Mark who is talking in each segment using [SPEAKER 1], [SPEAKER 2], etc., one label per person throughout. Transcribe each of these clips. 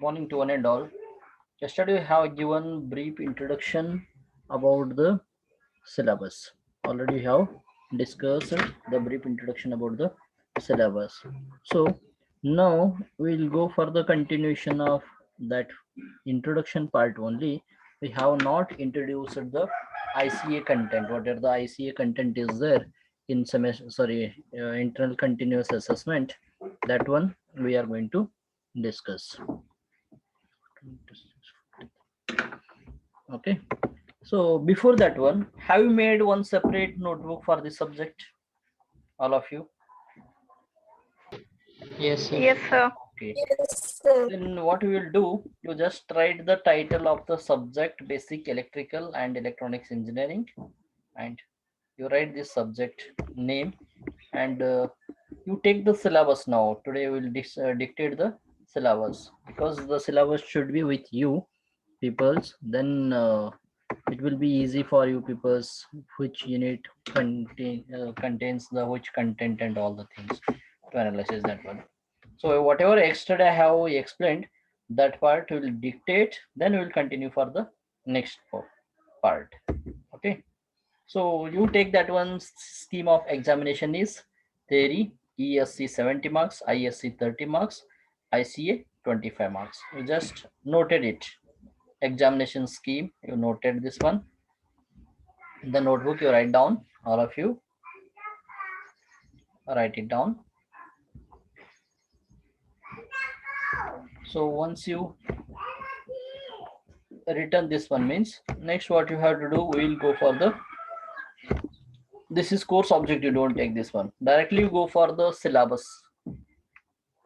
[SPEAKER 1] Morning to one and all. Yesterday we have given brief introduction about the syllabus. Already we have discussed the brief introduction about the syllabus. So now we'll go for the continuation of that introduction part only. We have not introduced the ICA content. Whatever the ICA content is there in internal continuous assessment, that one we are going to discuss. Okay, so before that one, have you made one separate notebook for this subject, all of you?
[SPEAKER 2] Yes, sir.
[SPEAKER 3] Yes, sir.
[SPEAKER 1] Okay,
[SPEAKER 4] Yes, sir.
[SPEAKER 1] then what you will do, you just write the title of the subject, basic electrical and electronics engineering, and you write this subject name, and you take the syllabus. Now today we will dictate the syllabus, because the syllabus should be with you peoples. Then it will be easy for you peoples which unit contains the which content and all the things to analyze that one. So whatever extra I have explained, that part will dictate, then we will continue for the next part. Okay, so you take that one. Scheme of examination is theory, ESC 70 marks, ISC 30 marks, ICA 25 marks. You just noted it. Examination scheme, you noted this one. In the notebook you write down, all of you write it down. So once you written this one, means next what you have to do, we will go for the, this is course object, you don't take this one directly, you go for the syllabus,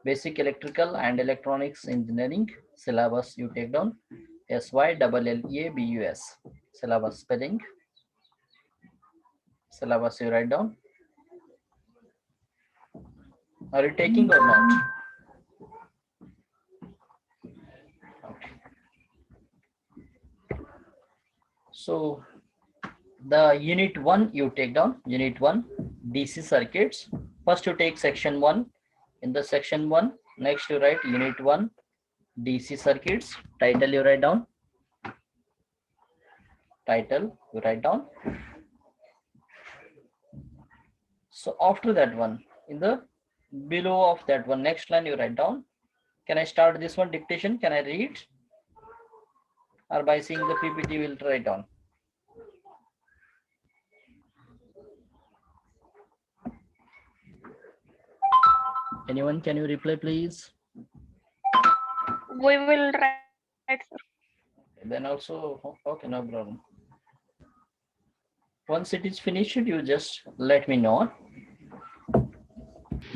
[SPEAKER 1] basic electrical and electronics engineering syllabus. You take down SYLLEABUS, syllabus spelling, syllabus you write down. Are you taking or not? Okay. So the unit 1 you take down, unit 1 DC circuits. First you take section 1. In the section 1, next you write unit 1 DC circuits. Title you write down, title you write down. So after that one, in the below of that one, next line you write down. Can I start this one dictation? Can I read, or by seeing the PPT will write down? Anyone, can you reply please?
[SPEAKER 3] We will write, sir.
[SPEAKER 1] Then also, okay, no problem. Once it is finished, you just let me know.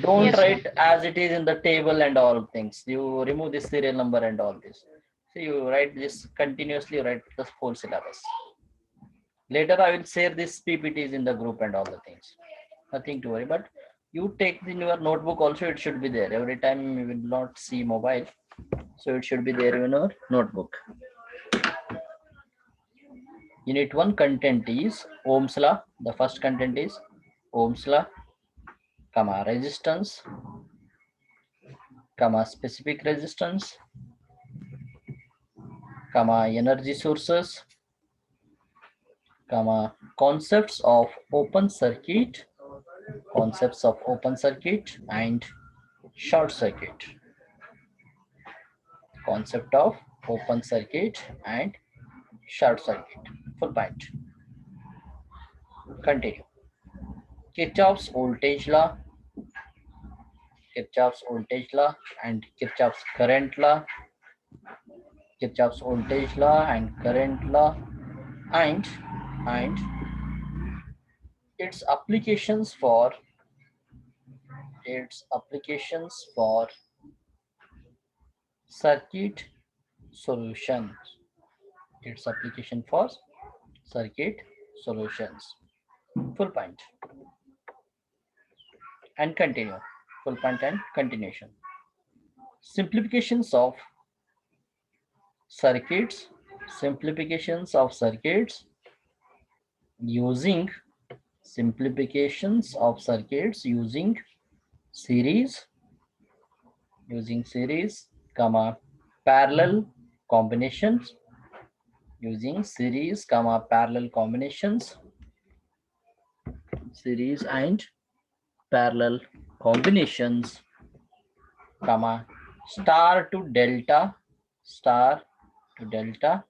[SPEAKER 1] Don't
[SPEAKER 3] Yes,
[SPEAKER 1] write as it is in the table and all things. You remove this serial number and all this. So you write this continuously, write the whole syllabus. Later I will share this PPTs in the group and all the things. Nothing to worry, but you take in your notebook also, it should be there. Every time you will not see mobile, so it should be there in your notebook. Unit 1 content is Ohm's law. The first content is Ohm's law, comma resistance, comma specific resistance, comma energy sources, comma concepts of open circuit, and short circuit, concept of open circuit and short circuit. Full point. Continue. Kirchhoff's voltage law, Kirchhoff's voltage law and Kirchhoff's current law, Kirchhoff's voltage law and current law, and its applications for circuit solutions. Its application for circuit solutions. Full point. And continue. Full point and continuation. Simplifications of circuits. Simplifications of circuits using series, comma parallel combinations, using series, parallel combinations, series and parallel combinations, star to delta, delta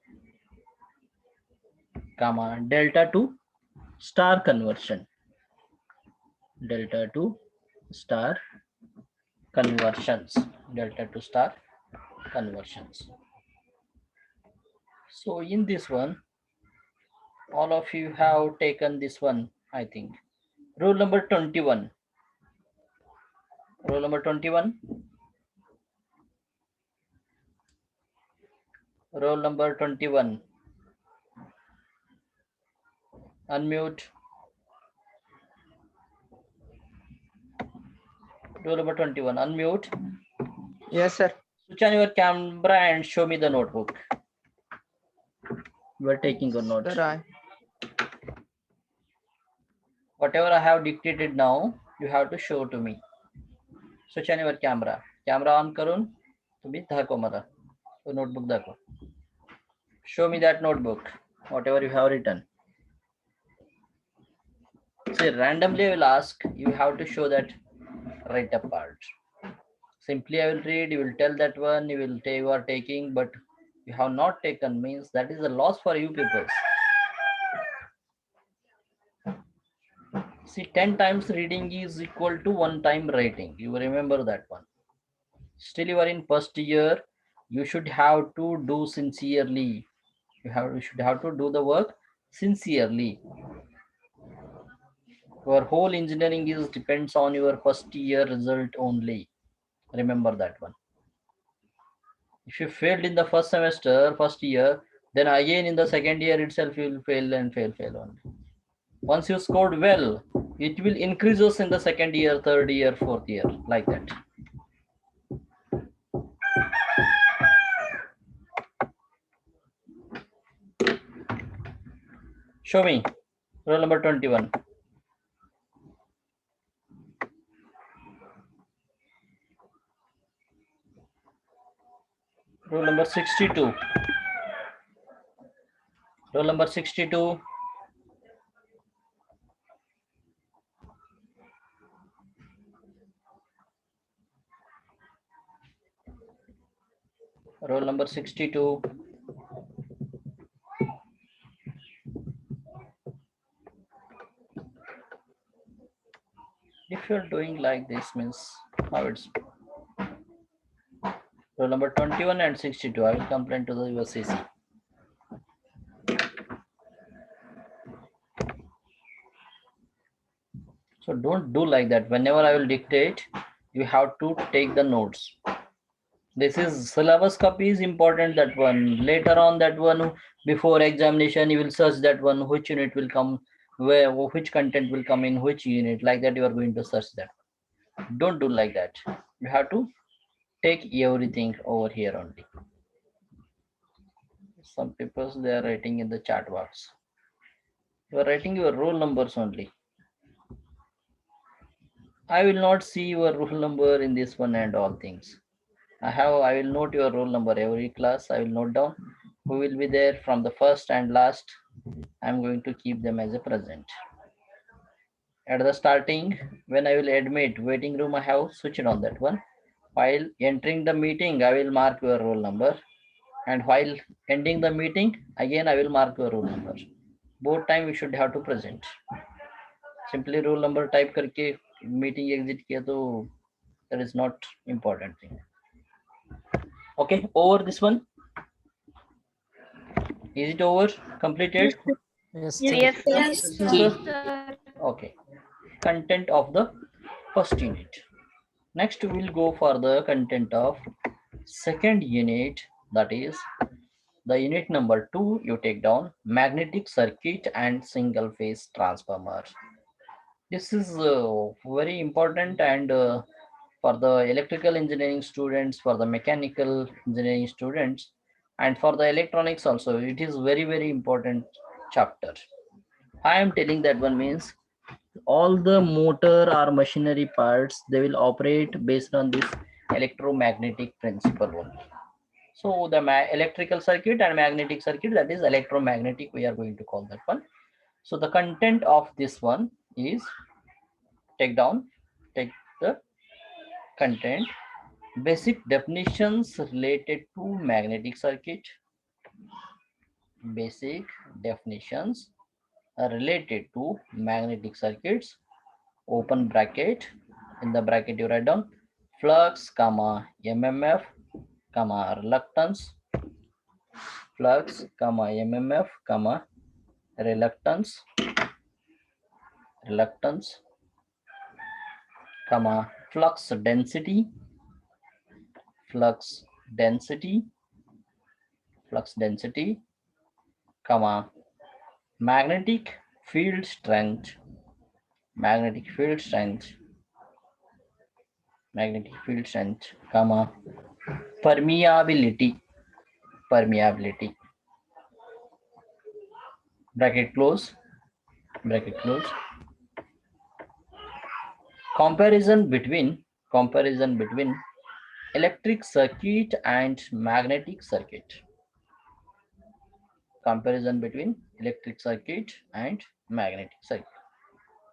[SPEAKER 1] to star conversion, delta to star conversions, delta to star conversions. So in this one, all of you have taken this one, I think. Rule number 21. Rule number 21. Roll number 21. Unmute. Roll number 21. Unmute.
[SPEAKER 2] Yes, sir.
[SPEAKER 1] Switch on your camera and show me the notebook. You are taking a note.
[SPEAKER 2] Sir,
[SPEAKER 1] Whatever I have dictated now, you have to show to me. Switch on your camera. Camera on करून तुम्ही दाखव मला. तो notebook दाखव. Show me that notebook. Whatever you have written. See, randomly I will ask. You have to show that right up part. Simply I will read. You will tell that one. You will take. You are taking, but you have not taken means that is a loss for you people. See, 10 times reading is equal to 1 time writing. You remember that one. Still you are in first year. You should have to do sincerely. You should have to do the work sincerely. Your whole engineering is depends on your first year result only. Remember that one. If you failed in the first semester, first year, then again in the second year itself you will fail and fail only. Once you scored well, it will increase us in the second year, third year, fourth year, like that. Show me. Roll number 21. Roll number 62. Roll number 62. Roll number 62. If you're doing like this means how it's roll number 21 and 62. I will complain to the USCC. So don't do like that. Whenever I will dictate, you have to take the notes. This is syllabus copy is important, that one. Later on that one, before examination, you will search that one, which unit will come, where, which content will come in which unit, like that you are going to search that. Don't do like that. You have to take everything over here only. Some people, they are writing in the chat box. You are writing your roll numbers only. I will not see your roll number in this one and all things. I will note your roll number every class. I will note down who will be there from the first and last. I'm going to keep them as a present. At the starting, when I will admit waiting room, I have switched on that one. While entering the meeting, I will mark your roll number. And while ending the meeting, again I will mark your roll number. Both time you should have to present. Simply roll number type करके meeting exit किया तो that is not important thing. Okay, over this one. Is it over? Completed?
[SPEAKER 2] yes,
[SPEAKER 3] Sir.
[SPEAKER 1] Okay. Content of the first unit. Next we will go for the content of second unit, that is the unit number 2. You take down magnetic circuit and single phase transformer. This is very important, and for the electrical engineering students, for the mechanical engineering students, and for the electronics also, it is very important chapter. I am telling that one means all the motor or machinery parts, they will operate based on this electromagnetic principle only. So the electrical circuit and magnetic circuit, that is electromagnetic, we are going to call that one. So the content of this one is, take the content, basic definitions related to magnetic circuit, basic definitions related to magnetic circuits, open bracket, in the bracket you write down flux, comma, mmf, comma, reluctance, flux, comma, mmf, comma, reluctance, comma, flux density, flux density, comma, magnetic field strength, magnetic field strength, comma, permeability, bracket close, comparison between electric circuit and magnetic circuit, comparison between electric circuit and magnetic circuit.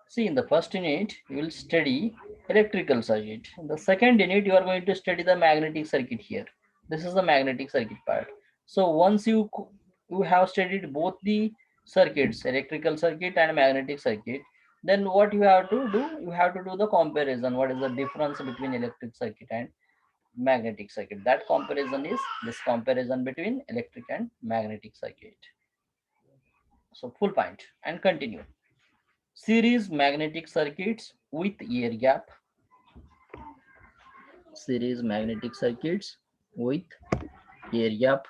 [SPEAKER 1] See, in the first unit you will study electrical circuit, in the second unit you are going to study the magnetic circuit. Here this is the magnetic circuit part. So once you have studied both the circuits, electrical circuit and magnetic circuit, then what you have to do, you have to do the comparison, what is the difference between electric circuit and magnetic circuit. That comparison is this comparison between electric and magnetic circuit. So full point and continue. Series magnetic circuits with air gap, series magnetic circuits with air gap,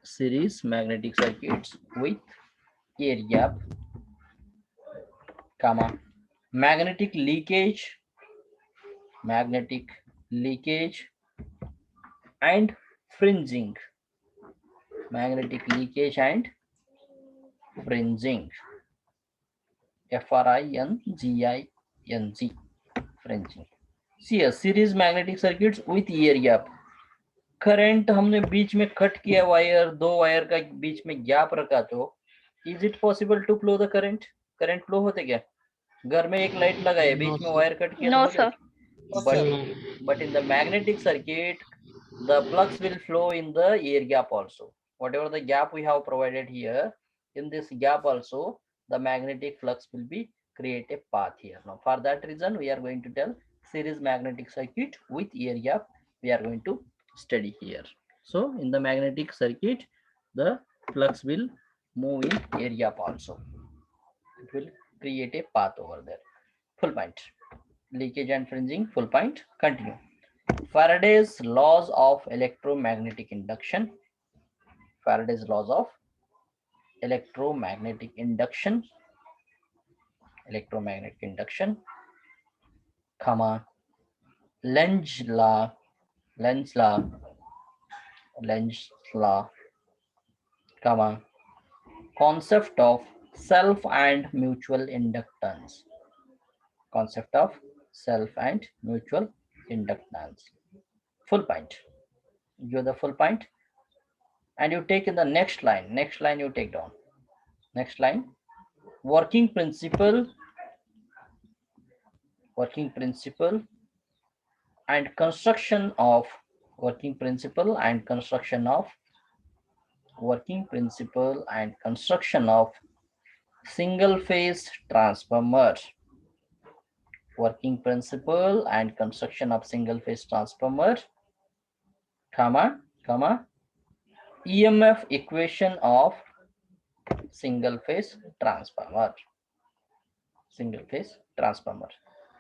[SPEAKER 1] series magnetic circuits with air gap, comma, magnetic leakage and fringing, magnetic leakage and fringing, fringing, fringing. See, a series magnetic circuits with air gap. Current हमने बीच में cut किया, wire, दो wire का बीच में gap रखा, तो is it possible to flow the current? Current flow होते क्या? घर में एक लाइट लगाए, बीच में वायर कट किया,
[SPEAKER 3] No, sir.
[SPEAKER 1] but in the magnetic circuit the flux will flow in the air gap also. Whatever the gap we have provided here, in this gap also the magnetic flux will be create a path here. Now for that reason we are going to tell series magnetic circuit with air gap we are going to study here. So in the magnetic circuit the flux will move in air gap also, it will create a path over there. Full point. Leakage and fringing, full point. Continue. Faraday's laws of electromagnetic induction, Faraday's laws of electromagnetic induction, comma, Lenz law, comma, concept of self and mutual inductance, full point. You're the full point, and you take in the next line you take down, next line, working principle and construction of single phase transformer, comma, EMF equation of single phase transformer.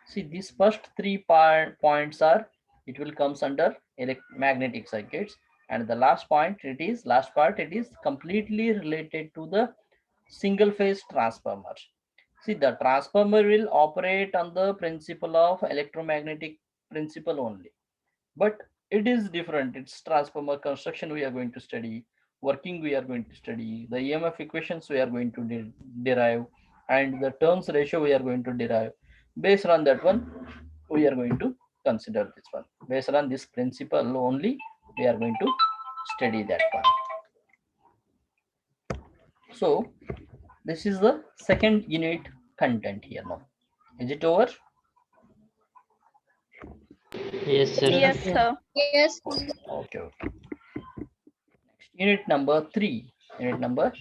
[SPEAKER 1] See, these first three points are, it will comes under magnetic circuits, and the last part it is completely related to the single phase transformer. See, the transformer will operate on the principle of electromagnetic principle only, but it is different. It's transformer construction we are going to study, working we are going to study, the EMF equations we are going to derive, and the turns ratio we are going to derive. Based on that one we are going to consider this one. Based on this principle only, we are going to study that one. So this is the second unit content here now. Is it over?
[SPEAKER 4] Yes, sir.
[SPEAKER 3] Yes, sir.
[SPEAKER 5] Yes.
[SPEAKER 1] Okay, okay. Next, unit number 3. Unit number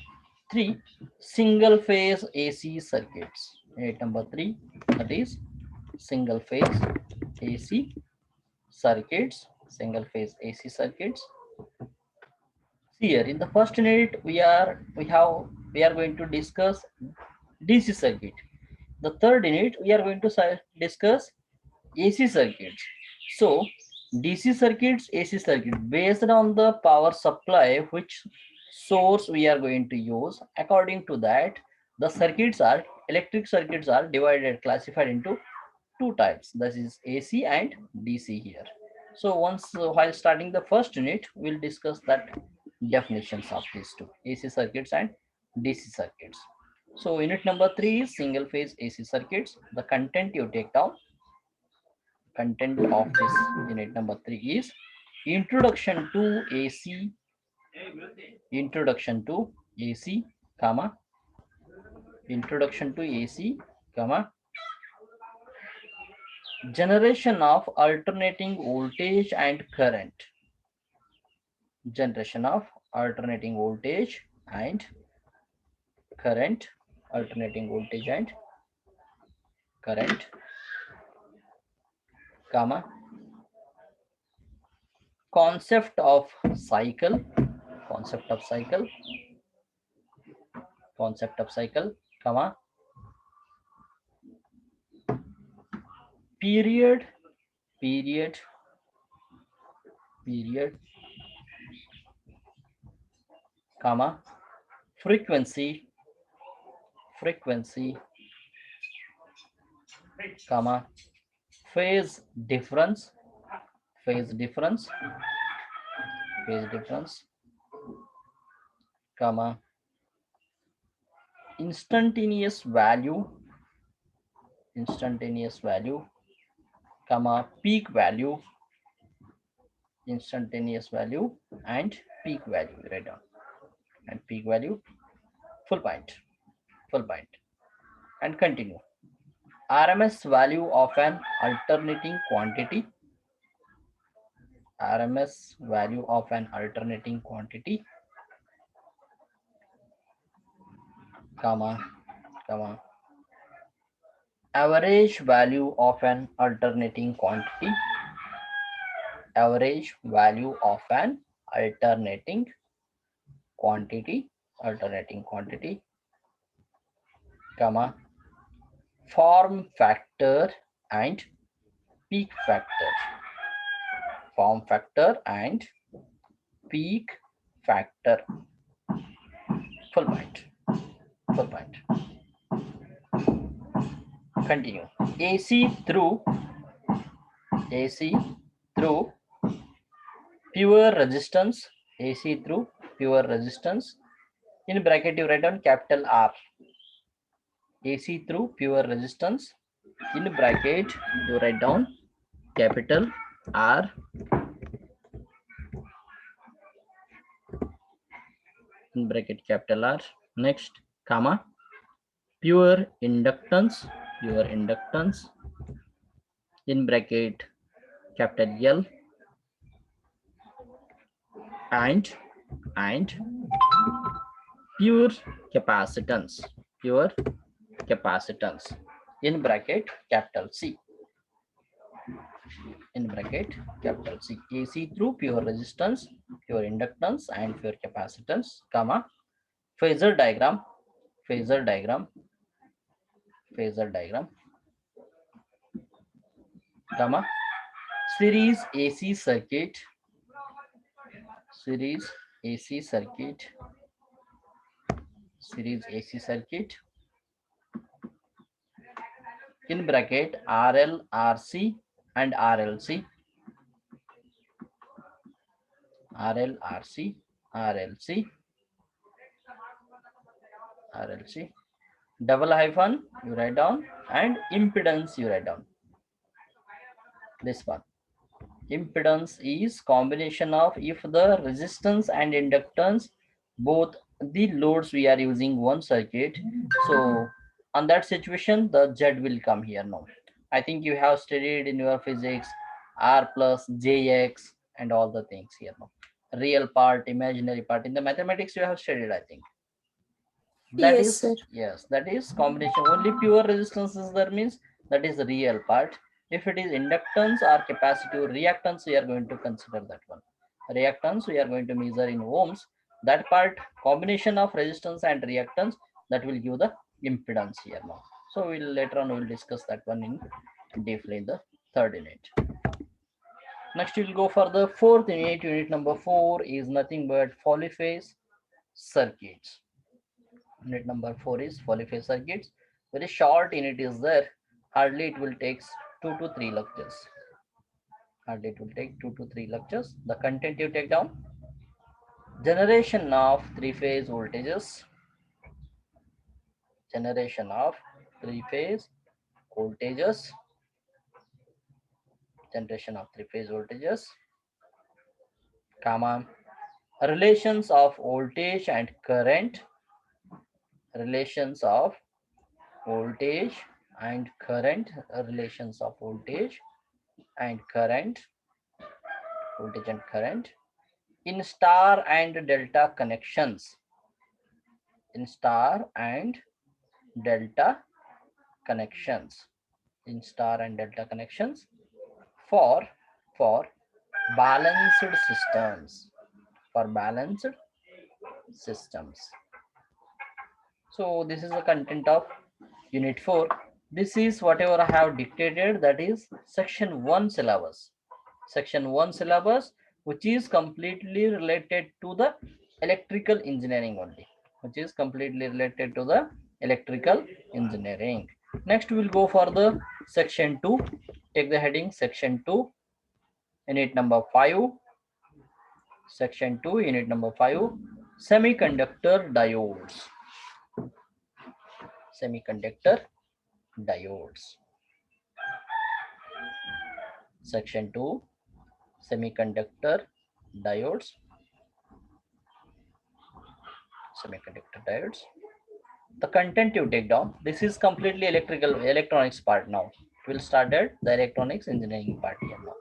[SPEAKER 1] 3, single phase AC circuits. Unit number 3, that is single phase AC circuits. Single phase AC circuits. Here in the first unit, we are going to discuss DC circuit. The third unit, we are going to discuss AC circuits. So DC circuits, AC circuit, based on the power supply, which source we are going to use. According to that, the electric circuits are classified into two types. That is AC and DC here. So once while starting the first unit, we'll discuss that definitions of these two, AC circuits and DC circuits. So unit number 3 is single phase AC circuits. The content you take down. Content of this unit number 3 is introduction to AC, introduction to AC, comma, introduction to AC, comma, generation of alternating voltage and current, generation of alternating voltage and current, alternating voltage and current, comma, concept of cycle, concept of cycle, concept of cycle, comma, period, period, period, comma, frequency, frequency, comma, phase difference, phase difference, phase difference, comma, instantaneous value, instantaneous value, comma, peak value, instantaneous value and peak value, write down, and peak value, full point, full point, and continue. RMS value of an alternating quantity, RMS value of an alternating quantity, comma, comma, average value of an alternating quantity, average value of an alternating quantity, alternating quantity, comma, form factor and peak factor, form factor and peak factor, full point, full point. Continue. AC through pure resistance, AC through pure resistance. In bracket you write down capital R. AC through pure resistance. In bracket you write down capital R. In bracket capital R. Next, comma, pure inductance, pure inductance. In bracket capital L. And pure capacitance, pure capacitance, in bracket capital C, in bracket capital C. AC through pure resistance, pure inductance and pure capacitance, comma, phasor diagram, phasor diagram, phasor diagram, comma, series AC circuit, series AC circuit, series AC circuit, in bracket RL, RC and RLC, RL, RC, RLC, RLC, double hyphen you write down and impedance you write down, This one. Impedance is combination of if the resistance and inductance, both the loads we are using one circuit. So on that situation, the Z will come here now. I think you have studied in your physics R plus JX and all the things here now. Real part, imaginary part. In the mathematics you have studied, I think. That
[SPEAKER 3] Yes,
[SPEAKER 1] is,
[SPEAKER 3] sir.
[SPEAKER 1] yes, that is combination. Only pure resistance is there, means that is the real part. If it is inductance or capacitive reactance, we are going to consider that one. Reactance we are going to measure in ohms. That part, combination of resistance and reactance, that will give the impedance here now. So we'll later on we'll discuss that one in deeply in the third unit. Next we'll go for the fourth unit. Unit number 4 is nothing but polyphase circuits. Unit number 4 is polyphase circuits. Very short unit is there. Hardly it will take 2 to 3 lectures. Hardly it will take 2 to 3 lectures. The content you take down. Generation of three-phase voltages. Generation of three-phase voltages. Generation of three-phase voltages. Comma. Relations of voltage and current. Relations of voltage and current. Relations of voltage and current. Voltage and current in star and delta connections. In star and delta connections. In star and delta connections for balanced systems. For balanced systems. So this is the content of unit 4. This is whatever I have dictated, that is section 1 syllabus. Section 1 syllabus, which is completely related to the electrical engineering only. Which is completely related to the electrical engineering. Next we will go for the section 2. Take the heading section 2, unit number 5. Section 2, unit number 5, semiconductor diodes. Semiconductor diodes. Section 2, semiconductor diodes. Semiconductor diodes. The content you take down. This is completely electronics part now. We'll start at the electronics engineering part here now.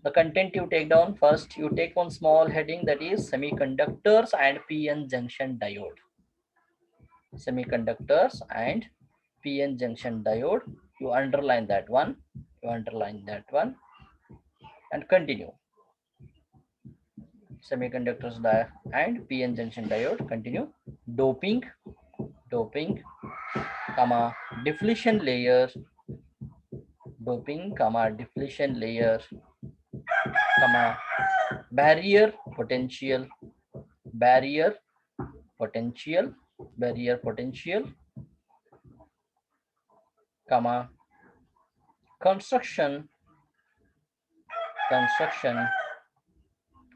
[SPEAKER 1] The content you take down, first you take one small heading, that is semiconductors and PN junction diode. Semiconductors and PN junction diode. You underline that one. You underline that one and continue. Semiconductors and PN junction diode. Continue. Doping, comma, depletion layer. Doping, comma, depletion layer, comma, barrier potential, barrier potential, comma, construction,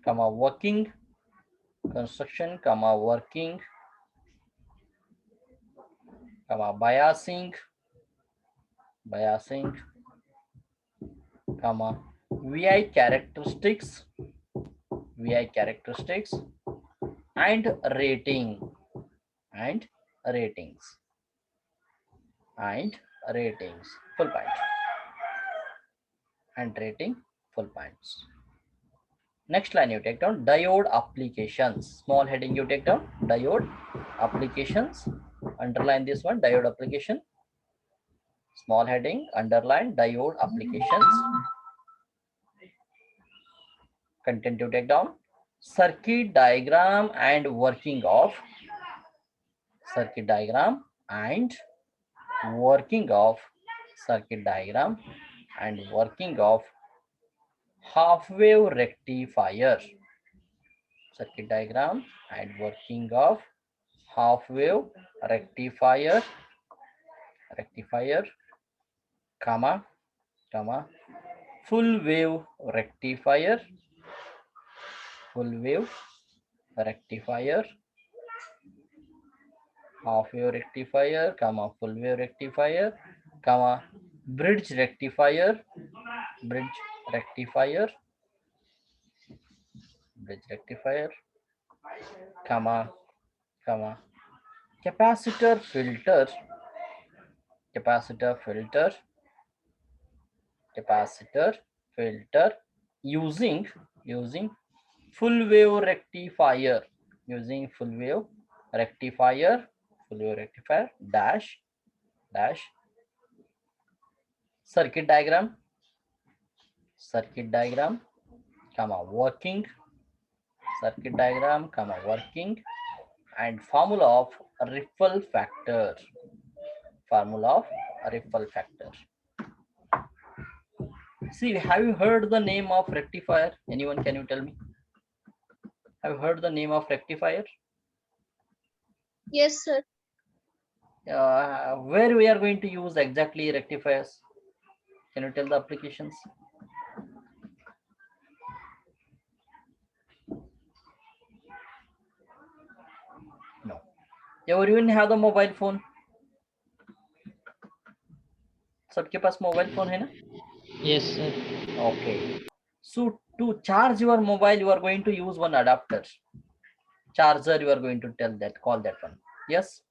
[SPEAKER 1] comma, working, construction, comma, working, comma, biasing, comma, VI characteristics, and rating, and ratings, full point, and rating, full points. Next line you take down, diode applications. Small heading you take down, diode applications. Underline this one, diode application. Small heading, underline diode applications. Content you take down, circuit diagram and working of. Circuit diagram and working of. Circuit diagram and working of half wave rectifier. Circuit diagram and working of half wave rectifier, comma, full wave rectifier, half wave rectifier, comma, full wave rectifier, comma, bridge rectifier, bridge rectifier, comma, comma, capacitor filter, capacitor filter, capacitor filter, using full wave rectifier, using full wave rectifier, dash dash circuit diagram, comma working, circuit diagram, comma working, and formula of ripple factor, formula of ripple factor. See, have you heard the name of rectifier? Anyone, can you tell me? Have you heard the name of rectifier?
[SPEAKER 3] Yes, sir.
[SPEAKER 1] Where we are going to use exactly rectifiers? Can you tell the applications? No. Everyone have the mobile phone? सबके पास mobile phone है ना?
[SPEAKER 2] Yes, sir.
[SPEAKER 1] Okay. So to charge your mobile, you are going to use one adapter. Charger, you are going to call that one. Yes.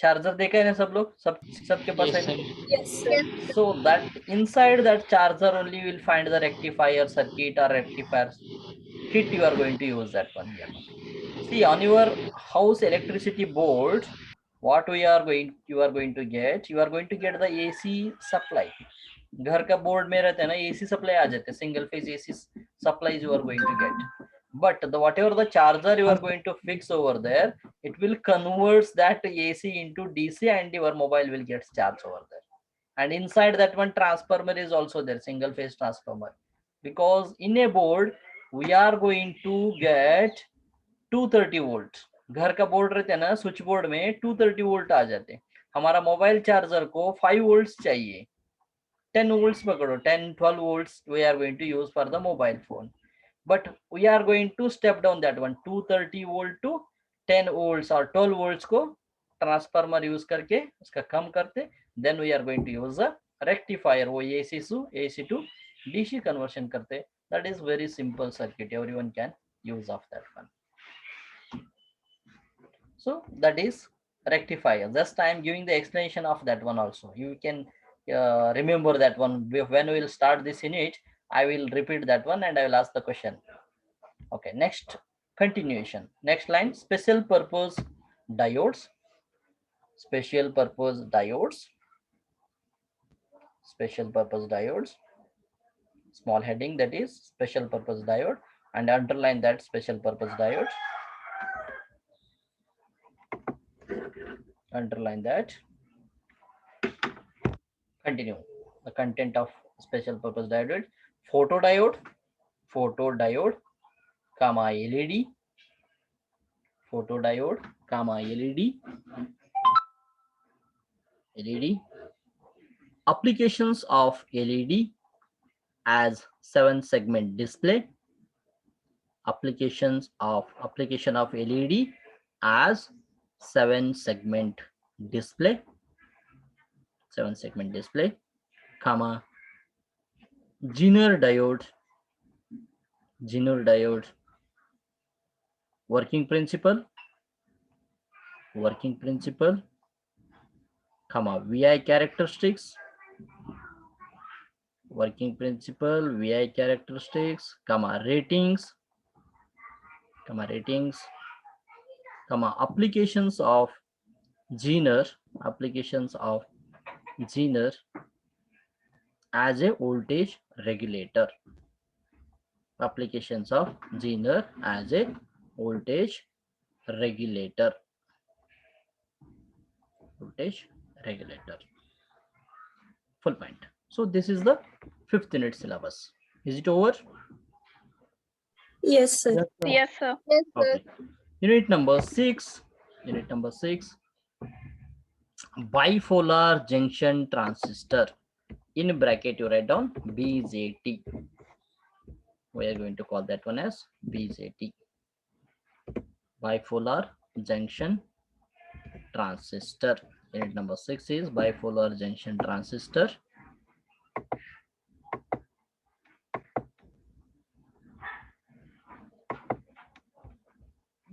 [SPEAKER 1] Charger देखा है ना सब लोग, सबके पास है ना?
[SPEAKER 3] Yes, sir.
[SPEAKER 1] So that inside that charger only you will find the rectifier circuit or rectifier kit. You are going to use that one here. See, on your house electricity board, what you are going to get, you are going to get the AC supply. घर का board में रहते हैं ना, AC supply आ जाते हैं, single phase AC supplies you are going to get. But the whatever the charger you are going to fix over there, it will converts that AC into DC and your mobile will get charged over there. And inside that one transformer is also there, single phase transformer, because in a board we are going to get 230 volt. घर का board रहते हैं ना, switch board में 230 volt आ जाते हैं. हमारा mobile charger को 5 वोल्ट्स चाहिए, 10 volts पकड़ो, 10-12 volts we are going to use for the mobile phone. But we are going to step down that one 230 volt to 10 volts or 12 volts को transformer use करके उसका कम करते. Then we are going to use a rectifier, वो AC to DC conversion करते. That is very simple circuit, everyone can use of that one. So that is rectifier. Just I am giving the explanation of that one also. You can remember that one. When we will start this unit, I will repeat that one and I will ask the question. Okay, next continuation. Next line, special purpose diodes. Special purpose diodes. Special purpose diodes. Small heading, that is special purpose diode, and underline that special purpose diodes. Underline that. Continue. The content of special purpose diode: photodiode, comma LED, photodiode, comma LED. Applications of LED as 7-segment display. Application of LED as 7-segment display. 7-segment display, comma Zener diode. Working principle, comma VI characteristics. Working principle, VI characteristics, comma ratings, comma applications of Zener as a voltage regulator. Applications of Zener as a voltage regulator. Full point. So this is the 5th unit syllabus. Is it over?
[SPEAKER 3] Yes, sir.
[SPEAKER 4] Yes, sir.
[SPEAKER 3] Yes, sir.
[SPEAKER 1] Okay. Unit number 6. Bipolar junction transistor. In bracket you write down BJT. We are going to call that one as BJT. Bipolar junction transistor. Unit number 6 is bipolar junction transistor.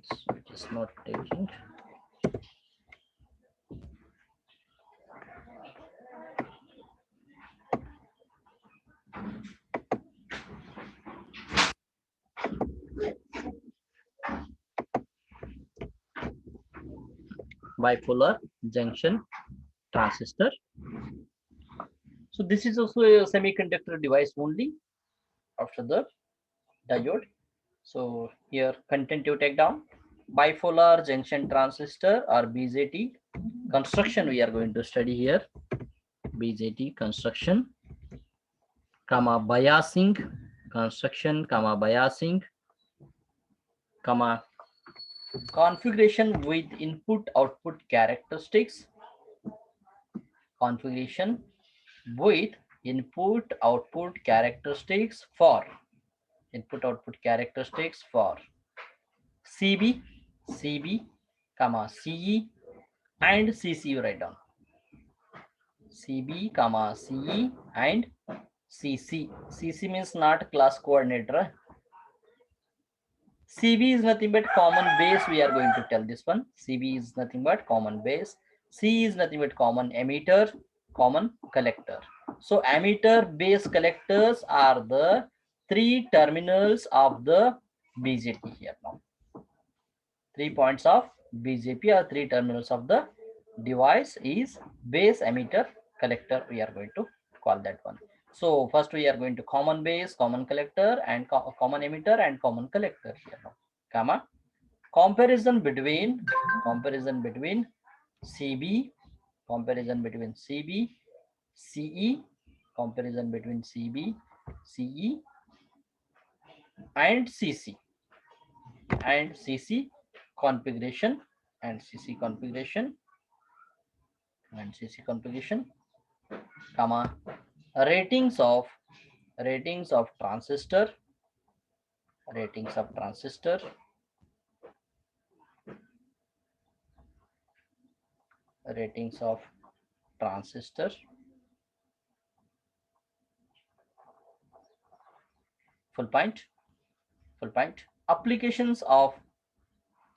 [SPEAKER 1] So it is not taking. Bipolar junction transistor. So this is also a semiconductor device only after the diode. So here content you take down. Bipolar junction transistor or BJT construction we are going to study here. BJT construction, comma biasing construction, comma biasing, comma configuration with input output characteristics, configuration with input output characteristics for CB, comma CE and CC. You write down CB, comma CE and CC. CC means not class coordinator. CB is nothing but common base. We are going to tell this one. CB is nothing but common base. C is nothing but common emitter, common collector. So emitter, base, collectors are the three terminals of the BJT here now. 3 points of BJP are three terminals of the device is base, emitter, collector. We are going to call that one. So first we are going to common base, common collector, and common emitter and common collector here now. Comma comparison between CB, comparison between CB, CE, comparison between CB, CE, and CC, configuration, and CC configuration, comma ratings of transistor, full point, applications of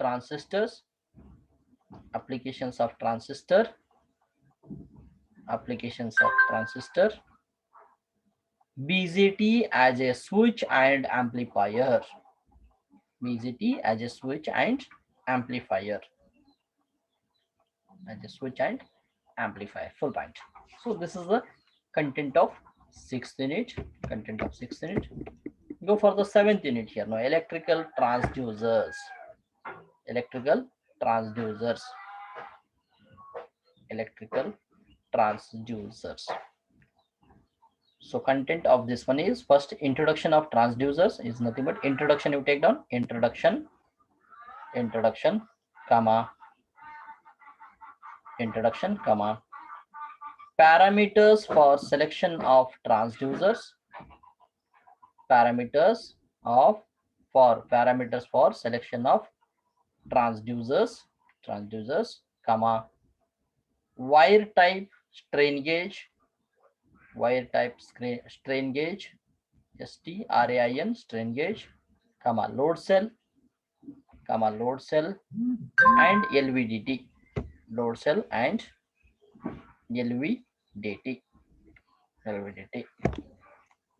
[SPEAKER 1] transistors, applications of transistor, BJT as a switch and amplifier, full point. So this is the content of 6th unit. Go for the 7th unit here now. Electrical transducers. So content of this one is first introduction of transducers is nothing but introduction. You take down introduction, comma parameters for selection of transducers, parameters for selection of transducers, comma wire type strain gauge, strain gauge, STRAIN strain gauge, comma load cell, and LVDT,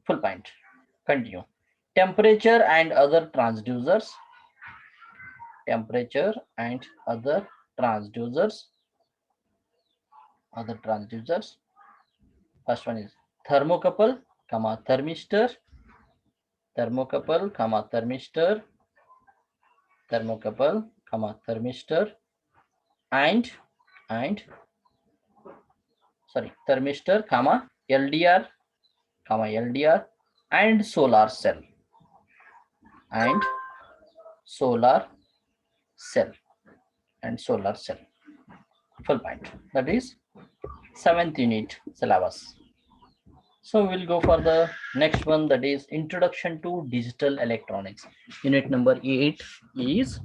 [SPEAKER 1] full point. Continue. Temperature and other transducers, First one is thermocouple, thermistor, and thermistor, LDR, and solar cell, full point. That is 7th unit syllabus. So we'll go for the next one, that is introduction to digital electronics. Unit number 8 is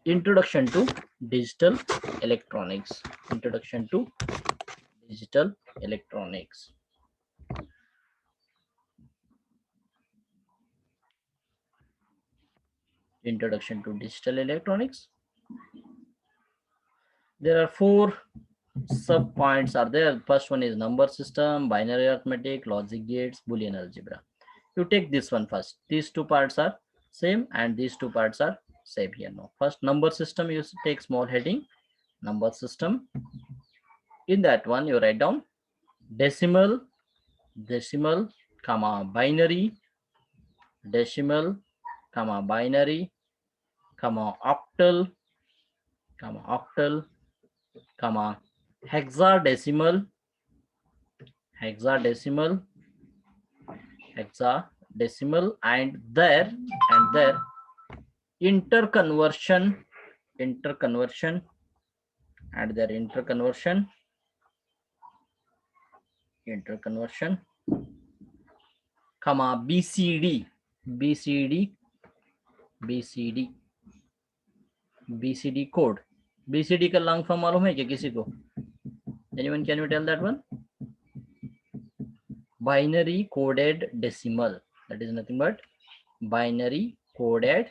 [SPEAKER 1] Introduction to Digital Electronics. Introduction to Digital Electronics. Introduction to Digital Electronics. There are 4 sub points are there. First one is number system, binary arithmetic, logic gates, Boolean algebra. You take this one first. These 2 parts are same and these 2 parts are same here now. First number system, you take small heading, number system. In that one you write down decimal, decimal, comma binary, decimal, comma binary, comma octal, comma octal, comma hexadecimal, hexadecimal, hexadecimal, and there interconversion, interconversion, and their interconversion, interconversion, comma BCD, BCD, BCD, BCD code. BCD का long form मालूम है क्या किसी को? Anyone can you tell that one? Binary coded decimal. That is nothing but binary coded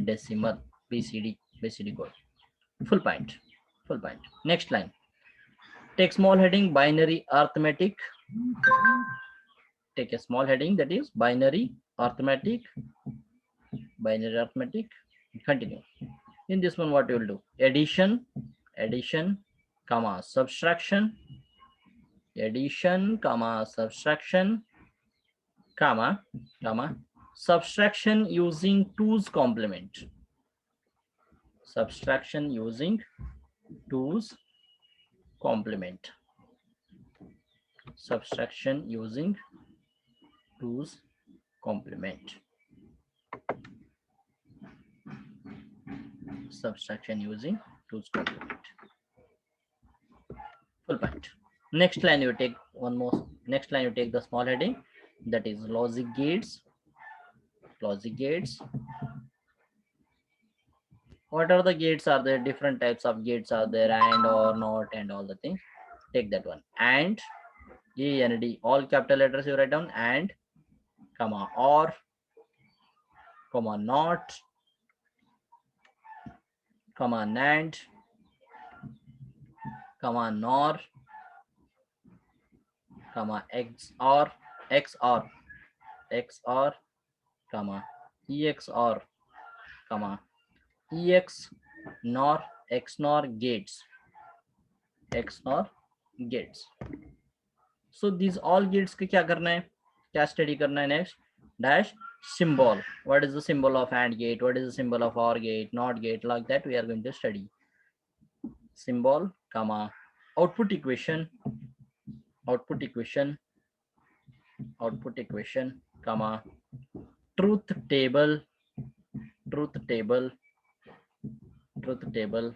[SPEAKER 1] decimal. BCD, BCD code. Full point, full point. Next line. Take small heading binary arithmetic. Take a small heading, that is binary arithmetic, binary arithmetic. Continue. In this one what you will do? Addition, addition, comma subtraction, addition, comma subtraction, comma subtraction using 2's complement, subtraction using 2's complement, subtraction using 2's complement, subtraction using 2's complement. Full point. Next line you take one more. Next line you take the small heading, that is logic gates. Logic gates. What are the gates? Are there different types of gates? Are there and or not and all the things? Take that one. And A and D, all capital letters you write down, and comma or, comma not, comma NAND, comma NOR, comma XOR, XOR, XOR, comma EXOR, comma EX NOR, XNOR gates, XNOR gates. So these all gates के क्या करना है, क्या study करना है? Next dash symbol. What is the symbol of AND gate? What is the symbol of OR gate, NOT gate? Like that we are going to study. Symbol, comma output equation, output equation, output equation, comma truth table, truth table, truth table,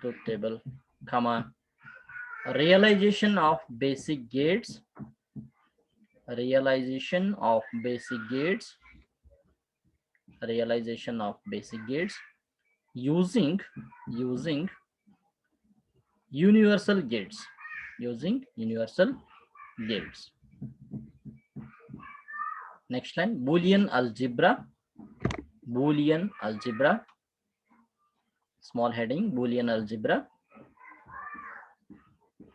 [SPEAKER 1] truth table, comma realization of basic gates, realization of basic gates, realization of basic gates using universal gates, using universal gates. Next line, Boolean algebra, Boolean algebra, small heading, Boolean algebra.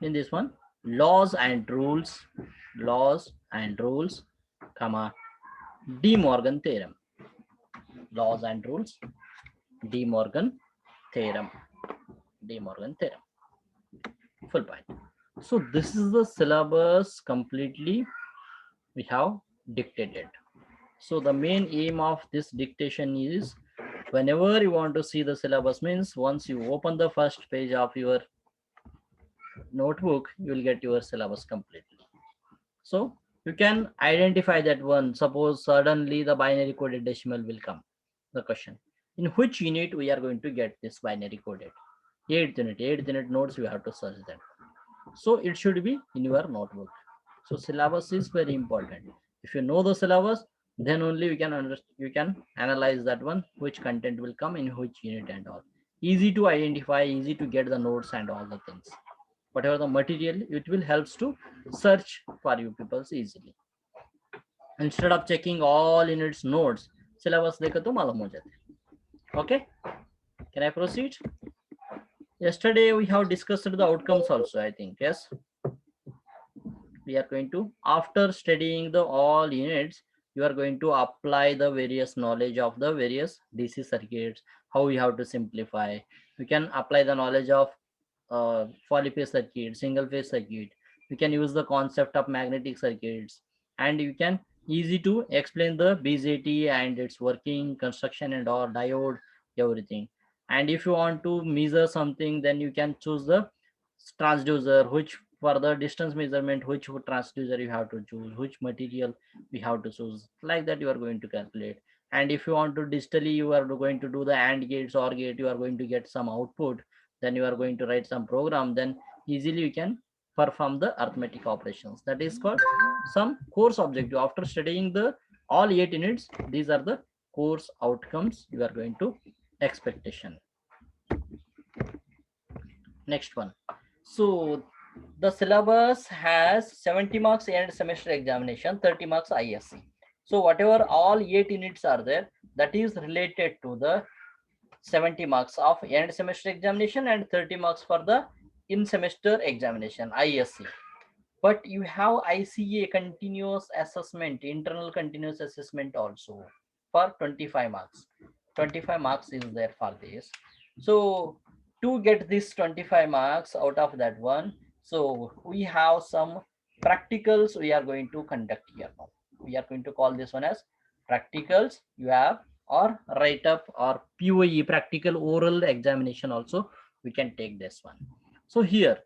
[SPEAKER 1] In this one, laws and rules, laws and rules, comma De Morgan theorem, laws and rules, De Morgan theorem, De Morgan theorem. Full point. So this is the syllabus completely we have dictated. So the main aim of this dictation is, whenever you want to see the syllabus, means once you open the first page of your notebook, you will get your syllabus completely. So you can identify that one. Suppose suddenly the binary coded decimal will come. The question, in which unit we are going to get this binary coded? 8th unit notes you have to search that. So it should be in your notebook. So syllabus is very important. If you know the syllabus, Then only you can analyze that one, which content will come in which unit and all. Easy to identify, easy to get the notes and all the things. Whatever the material, it will helps to search for you people easily. Instead of checking all in its notes, syllabus देखो तो मालूम हो जाता है. Okay, can I proceed? Yesterday we have discussed the outcomes also, I think. Yes, we are going to, after studying the all units, you are going to apply the various knowledge of the various DC circuits, how you have to simplify. You can apply the knowledge of polyphase circuit, single phase circuit. You can use the concept of magnetic circuits, and you can easy to explain the BJT and its working, construction and all, diode, everything. And if you want to measure something, then you can choose the transducer, which for the distance measurement, which transducer you have to choose, which material we have to choose, like that you are going to calculate. And if you want to digitally, you are going to do the AND gates or gate, you are going to get some output, then you are going to write some program, then easily you can perform the arithmetic operations. That is called some course objective. After studying the all 8 units, these are the course outcomes you are going to expectation. Next one. So the syllabus has 70 marks end semester examination, 30 marks ISC. So whatever all 8 units are there, that is related to the 70 marks of end semester examination and 30 marks for the in semester examination, ISC. But you have ICA, continuous assessment, internal continuous assessment also, for 25 marks. 25 marks is there for this. So to get this 25 marks out of that one, so we have some practicals we are going to conduct here now. We are going to call this one as practicals. You have or write up or POE, practical oral examination also, we can take this one. So here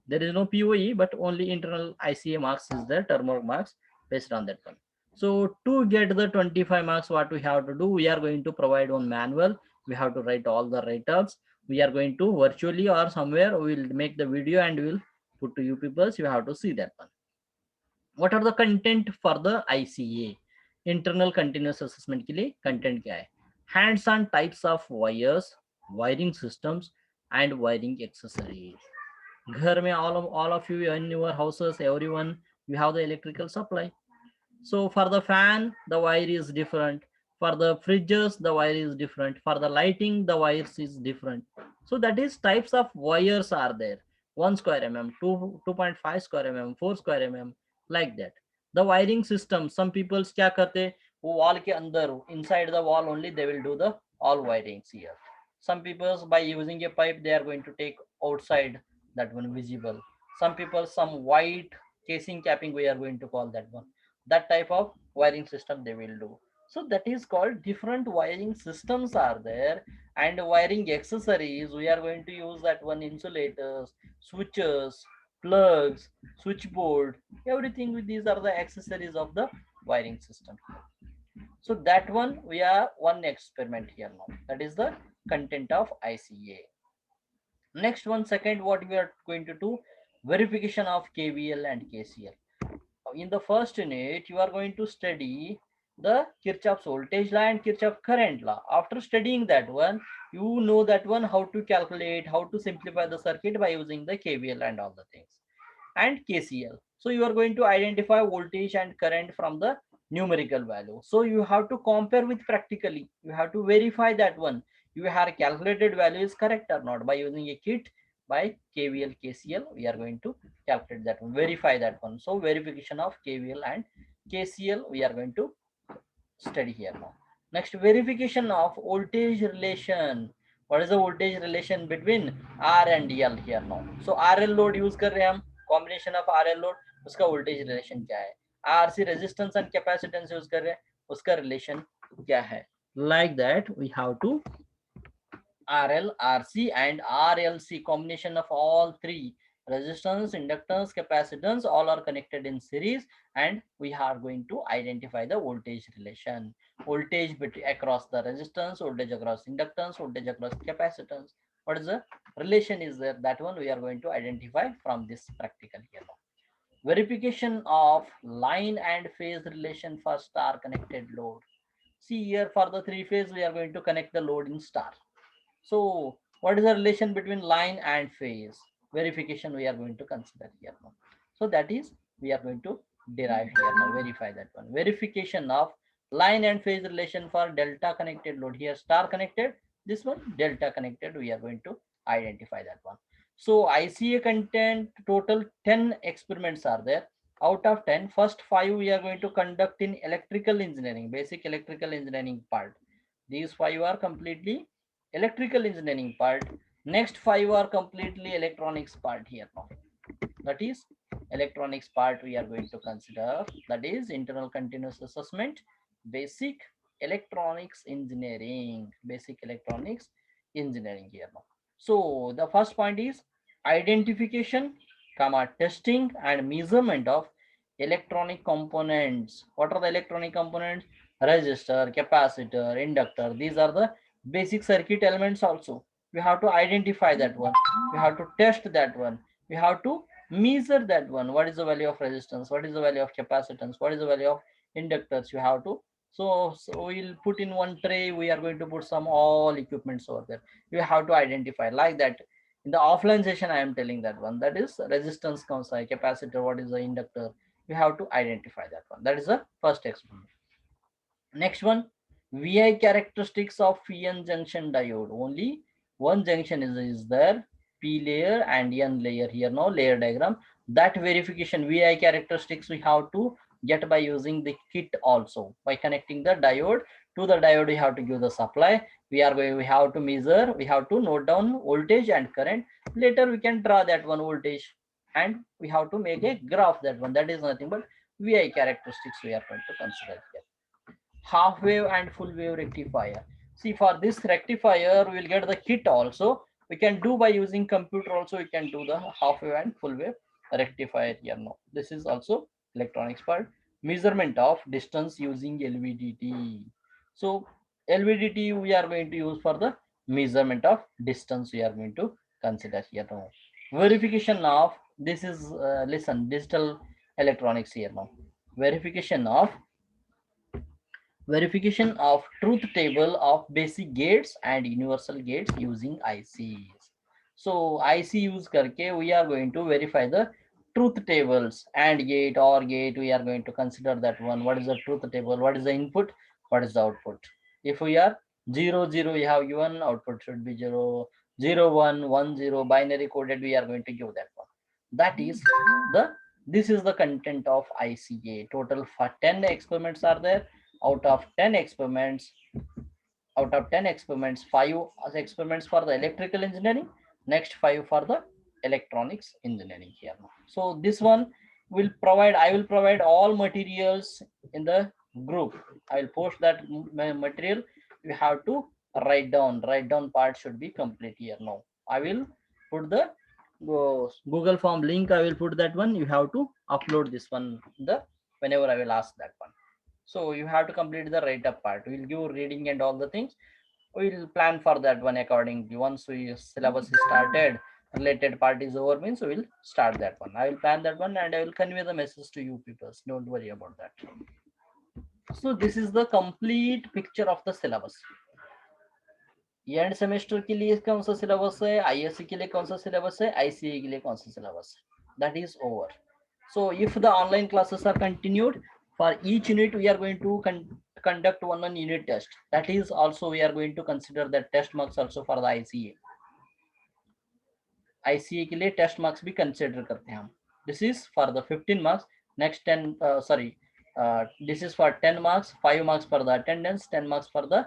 [SPEAKER 1] there is no POE, but only internal ICA marks is there, term marks based on that one. So to get the 25 marks, what we have to do, we are going to provide one manual. We have to write all the write-ups. We are going to virtually or somewhere, we will make the video and we will put to you people. You have to see that one. What are the content for the ICA? Internal continuous assessment के लिए content क्या है? Hands-on types of wires, wiring systems and wiring accessories. घर में all of you in your houses, everyone, you have the electrical supply. So for the fan, the wire is different. For the fridges, the wire is different. For the lighting, the wires is different. So that is types of wires are there. 1 square mm, 2.5 square mm, 4 square mm, like that. The wiring system, some people क्या करते, वो wall के अंदर, inside the wall only they will do the all wirings here. Some people by using a pipe, they are going to take outside that one visible. Some people, some white casing capping, we are going to call that one. That type of wiring system they will do. So that is called different wiring systems are there, and wiring accessories, we are going to use that one, insulators, switches, plugs, switchboard, everything with these are the accessories of the wiring system. So that one we are one experiment here now, that is the content of ICA. Next one, second, what we are going to do, verification of KVL and KCL. In the first unit, you are going to study the Kirchhoff's voltage law and Kirchhoff current law. After studying that one, you know that one, how to calculate, how to simplify the circuit by using the KVL and all the things. And KCL. So you are going to identify voltage and current from the numerical value. So you have to compare with practically. You have to verify that one, you have calculated value is correct or not by using a kit. By KVL, KCL, we are going to calculate that one, verify that one. So verification of KVL and KCL we are going to study here now. Next, verification of voltage relation. What is the voltage relation between R and L here now? So RL load use कर रहे हैं हम, combination of RL load, उसका voltage relation क्या है? RC resistance and capacitance use कर रहे हैं, उसका relation क्या है? Like that we have to RL, RC and RLC, combination of all three, resistance, inductance, capacitance, all are connected in series, and we are going to identify the voltage relation. Voltage across the resistance, voltage across inductance, voltage across capacitance. What is the relation is there? That one we are going to identify from this practical here. Verification of line and phase relation for star connected load. See here, for the three phase we are going to connect the load in star. So what is the relation between line and phase? Verification we are going to consider here now. So that is we are going to derive here now, verify that one. Verification of line and phase relation for delta connected load. Here star connected, this one delta connected, we are going to identify that one. So ICA content total 10 experiments are there. Out of 10, first 5 we are going to conduct in electrical engineering, basic electrical engineering part. These 5 are completely electrical engineering part. Next 5 are completely electronics part here now. That is electronics part we are going to consider. That is internal continuous assessment, basic electronics engineering, basic electronics engineering here now. So the first point is identification, comma, testing and measurement of electronic components. What are the electronic components? Resistor, capacitor, inductor. These are the basic circuit elements also. We have to identify that one. We have to test that one. We have to measure that one. What is the value of resistance? What is the value of capacitance? What is the value of inductors? You have to. So we'll put in one tray. We are going to put some all equipments over there. You have to identify like that. In the offline session, I am telling that one. That is resistance comes by capacitor. What is the inductor? You have to identify that one. That is the first experiment. Next one, VI characteristics of PN junction diode. Only one junction is there, P layer and N layer here. No layer diagram. That verification VI characteristics we have to get by using the kit also. By connecting the diode to the diode, we have to give the supply. We have to measure, we have to note down voltage and current. Later we can draw that one voltage and we have to make a graph that one. That is nothing but VI characteristics we are going to consider here. Half wave and full wave rectifier. See, for this rectifier we will get the kit also. We can do by using computer also. We can do the half wave and full wave rectifier here now. This is also electronics part. Measurement of distance using LVDT. So LVDT we are going to use for the measurement of distance. We are going to consider here now. Verification of this is listen, digital electronics here now. Verification of truth table of basic gates and universal gates using ICs. So IC use करके we are going to verify the truth tables. And gate or gate, we are going to consider that one. What is the truth table? What is the input? What is the output? If we are 0 0, we have given output should be 0 0 1 1 0 binary coded. We are going to give that one. That is the this is the content of ICA. Total for 10 experiments are there. Out of 10 experiments, 5 experiments for the electrical engineering, next 5 for the electronics engineering here. So this one will provide, I will provide all materials in the group. I will post that material. You have to write down part should be complete here. Now I will put the Google form link. I will put that one. You have to upload this one the whenever I will ask that one. So you have to complete the write-up part. We'll give reading and all the things. We'll plan for that one accordingly. Once we syllabus is started, related part is over means we will start that one. I will plan that one and I will convey the message to you people. Don't worry about that. So this is the complete picture of the syllabus. End semester के लिए कौन सा syllabus है, ISC के लिए कौन सा syllabus है, आईसीए के लिए कौन सा सिलेबस है. That is over. So if the online classes are continued, for each unit we are going to conduct one unit test. That is also we are going to consider the test marks also for the ICA. ICA के लिए test marks भी consider करते हैं हम. This is for the 15 marks. Next 10 this is for 10 marks, 5 marks for the attendance, 10 marks for the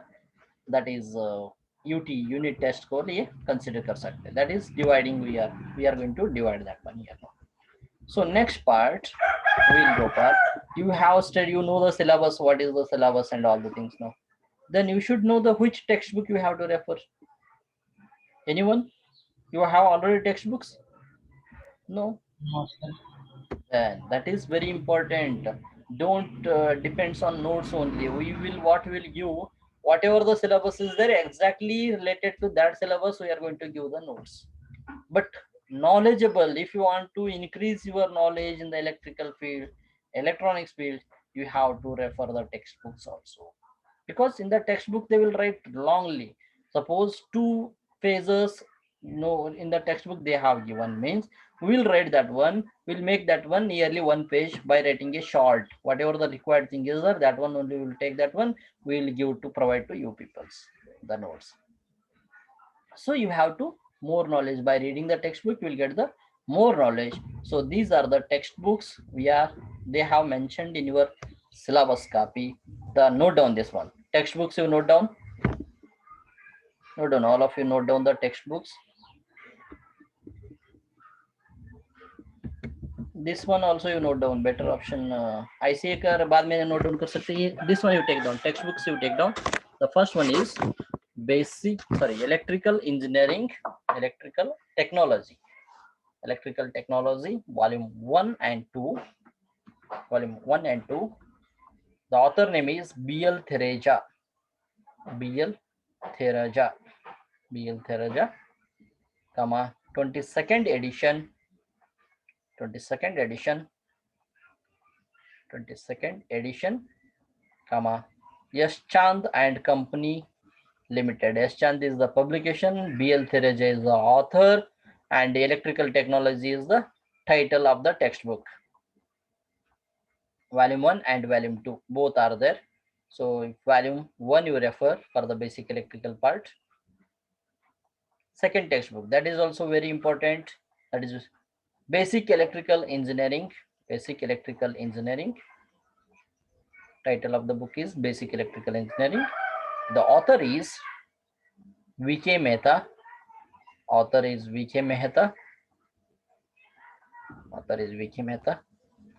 [SPEAKER 1] that is UT unit test को लिए consider कर सकते हैं. That is dividing. We are going to divide that one here. So next part we'll go for. You have studied, you know the syllabus, what is the syllabus and all the things now. Then you should know the which textbook you have to refer. Anyone? You have already textbooks? No.
[SPEAKER 2] No, sir.
[SPEAKER 1] Then that is very important. Don't depends on notes only. What will give whatever the syllabus is there exactly related to that syllabus. We are going to give the notes. But knowledgeable, if you want to increase your knowledge in the electrical field, electronics field, you have to refer the textbooks also, because in the textbook they will write longly. Suppose two phases, in the textbook they have given, means we'll write that one, we'll make that one nearly one page by writing a short, whatever the required thing is there, that one only will take, that one we'll give to provide to you peoples the notes. So you have to more knowledge by reading the textbook, you will get the more knowledge. So these are the textbooks they have mentioned in your syllabus copy. The note down this one, textbooks you note down, all of you note down the textbooks. This one also you note down, better option ICA कर बाद में note down कर सकते हैं. This one you take down, textbooks you take down. The first one is electrical engineering, electrical technology, volume 1 and 2. The author name is BL Thereja, comma 22nd edition, 22nd edition, comma Yash Chand and Company Limited. Yash Chand is the publication, BL Thereja is the author, and electrical technology is the title of the textbook. Volume 1 and volume 2 both are there. So volume 1 you refer for the basic electrical part. Second textbook, that is also very important, that is basic electrical engineering. Title of the book is Basic Electrical Engineering. The author is VK Mehta,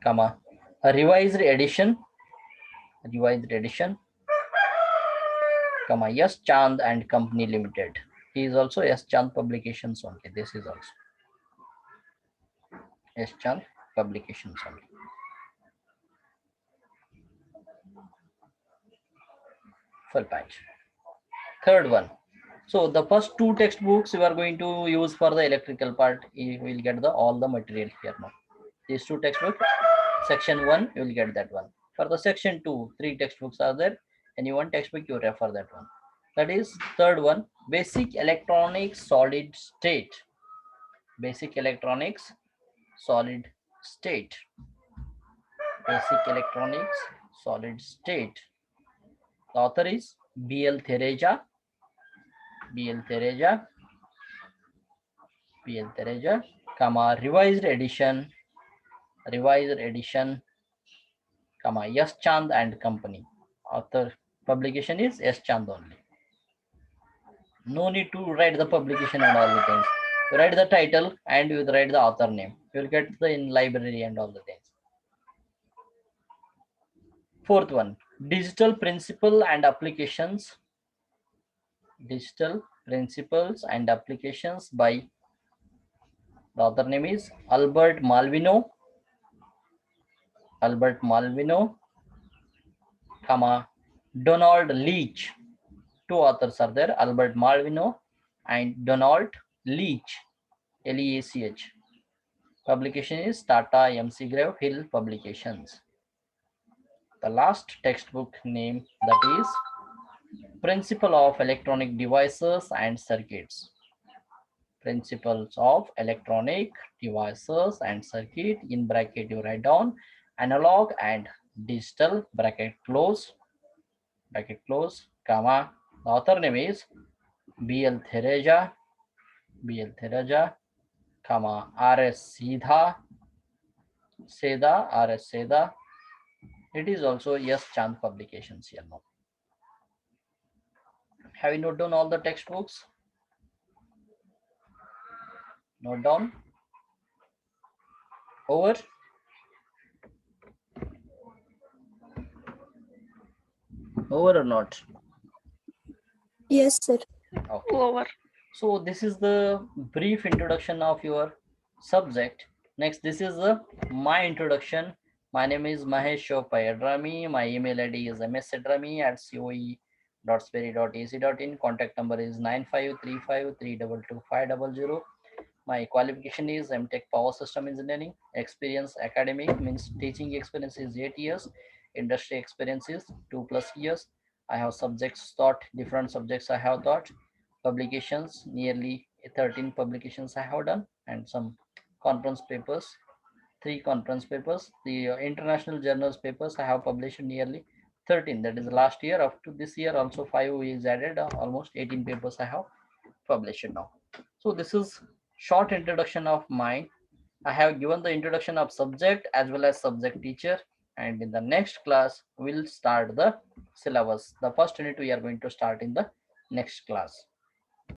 [SPEAKER 1] comma a revised edition, comma Yash Chand and Company Limited. He is also Yash Chand Publications only. This is also Yash Chand Publications only. Full patch. Third one. So the first two textbooks you are going to use for the electrical part. You will get all the material here now. These two textbooks. Section 1 you will get that one. For the section 2, 3 textbooks are there. Any one textbook you refer that one. That is third one, Basic Electronics Solid State. Basic Electronics Solid State. Basic Electronics Solid State. The author is BL Thereja, comma revised edition, comma Yash Chand and Company. Author publication is Yash Chand only. No need to write the publication and all the things. You write the title and you write the author name. You will get the in library and all the things. Fourth one, Digital Principle and Applications. Digital Principles and Applications by, the author name is Albert Malvino, comma Donald Leach. Two authors are there, Albert Malvino and Donald Leach, Leach. Publication is Tata MC Grave Hill Publications. The last textbook name, that is Principle of Electronic Devices and Circuits. Principles of Electronic Devices and Circuit, in bracket you write down analog and digital, bracket close, comma. The author name is BL Thereja, comma RS Seda. It is also Yash Chand Publications here now. Have you noted down all the textbooks? Note down. Over. Over or not?
[SPEAKER 3] Yes, sir.
[SPEAKER 1] Okay.
[SPEAKER 4] Over.
[SPEAKER 1] So this is the brief introduction of your subject. Next, this is my introduction. My name is Mahesh Shopayadrami. My email ID is msadrami@coe.sperry.ac.in. Contact number is 9535322500. My qualification is MTech Power System Engineering. Experience academic means teaching experience is 8 years. Industry experience is 2+ years. I have subjects taught, different subjects I have taught. Publications, nearly 13 publications I have done, and some conference papers, 3 conference papers. The international journals papers I have published nearly 13. That is last year. Up to this year, also 5 is added. Almost 18 papers I have published now. So this is short introduction of mine. I have given the introduction of subject as well as subject teacher, and in the next class we'll start the syllabus. The first unit we are going to start in the next class.